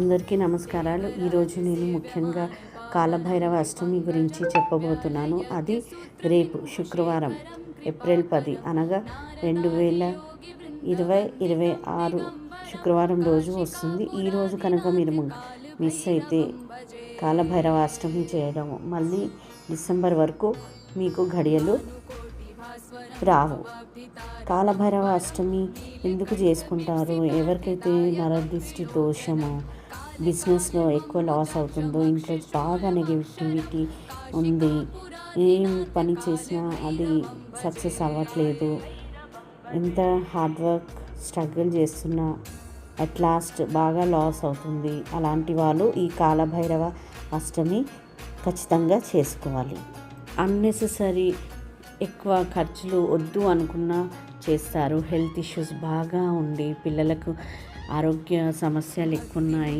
అందరికీ నమస్కారాలు. ఈరోజు నేను ముఖ్యంగా కాలభైరవ అష్టమి గురించి చెప్పబోతున్నాను. అది రేపు శుక్రవారం ఏప్రిల్ 10 అనగా 2026 శుక్రవారం రోజు వస్తుంది. ఈరోజు కనుక మీరు మిస్ అయితే కాలభైరవ అష్టమి చేయడం మళ్ళీ డిసెంబర్ వరకు మీకు గడియలు రావు. కాలభైరవ అష్టమి ఎందుకు చేసుకుంటారు? ఎవరికైతే నరదిష్టి దోషమో, బిజినెస్లో ఎక్కువ లాస్ అవుతుందో, ఇంట్లో బాగా నెగిటివిటీ ఉంది, ఏం పని చేసినా అది సక్సెస్ అవ్వట్లేదు, ఎంత హార్డ్ వర్క్ స్ట్రగుల్ చేస్తున్నా అట్ లాస్ట్ బాగా లాస్ అవుతుంది, అలాంటి వాళ్ళు ఈ కాలభైరవ అష్టమి ఖచ్చితంగా చేసుకోవాలి. అన్నెసెసరీ ఎక్కువ ఖర్చులు వద్దు అనుకున్నా చేస్తారు. హెల్త్ ఇష్యూస్ బాగా ఉండి పిల్లలకు ఆరోగ్య సమస్యలు ఎక్కువ ఉన్నాయి.